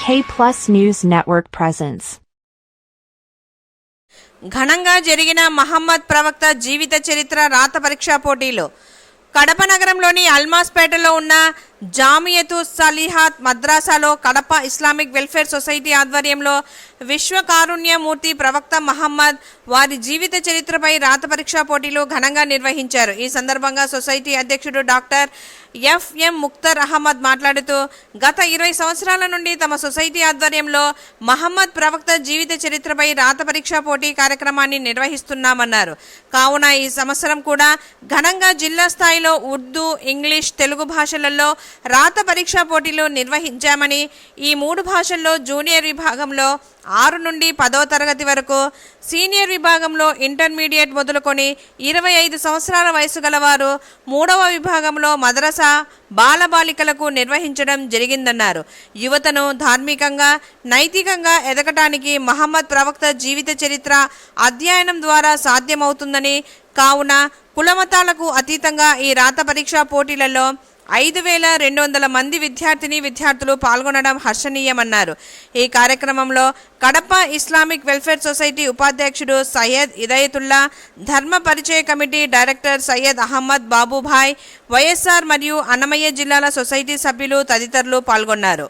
K+ News Network presents. ఘనంగా జరిగిన మహమ్మద్ ప్రవక్త జీవిత చరిత్ర రాత పరీక్షా పోటీలు కడప నగరంలోని అల్మాస్పేటలో ఉన్న జామియతు సలీహాత్ మద్రాసాలో కడప ఇస్లామిక్ వెల్ఫేర్ సొసైటీ ఆధ్వర్యంలో విశ్వకారుణ్యమూర్తి ప్రవక్త మహమ్మద్ వారి జీవిత చరిత్రపై రాత పరీక్షా పోటీలు ఘనంగా నిర్వహించారు. ఈ సందర్భంగా సొసైటీ అధ్యక్షుడు డాక్టర్ ఎఫ్ఎం ముక్తర్ అహ్మద్ మాట్లాడుతూ గత 20 సంవత్సరాల నుండి తమ సొసైటీ ఆధ్వర్యంలో మహమ్మద్ ప్రవక్త జీవిత చరిత్రపై రాత పరీక్షా పోటీ కార్యక్రమాన్ని నిర్వహిస్తున్నామన్నారు. కావున ఈ సంవత్సరం కూడా ఘనంగా జిల్లా స్థాయిలో ఉర్దూ, ఇంగ్లీష్, తెలుగు భాషలలో రాత పరీక్షా పోటీలు నిర్వహించామని, ఈ 3 భాషల్లో జూనియర్ విభాగంలో 6 నుండి 10వ తరగతి వరకు, సీనియర్ విభాగంలో ఇంటర్మీడియట్ మొదలుకొని 25 సంవత్సరాల వయసు గలవారు 3వ విభాగంలో మద్రసా బాలబాలికలకు నిర్వహించడం జరిగిందన్నారు. యువతను ధార్మికంగా, నైతికంగా ఎదగటానికి మహమ్మద్ ప్రవక్త జీవిత చరిత్ర అధ్యయనం ద్వారా సాధ్యమవుతుందని, కావున కులమతాలకు అతీతంగా ఈ రాత పరీక్షా పోటీలలో 5200 మంది విద్యార్థులు పాల్గొనడం హర్షణీయమన్నారు. ఈ కార్యక్రమంలో కడప ఇస్లామిక్ వెల్ఫేర్ సొసైటీ ఉపాధ్యక్షుడు సయ్యద్ ఇదయతుల్లా, ధర్మ పరిచయ కమిటీ డైరెక్టర్ సయ్యద్ అహ్మద్ బాబుభాయ్, వైఎస్ఆర్ మరియు అన్నమయ్య జిల్లాల సొసైటీ సభ్యులు తదితరులు పాల్గొన్నారు.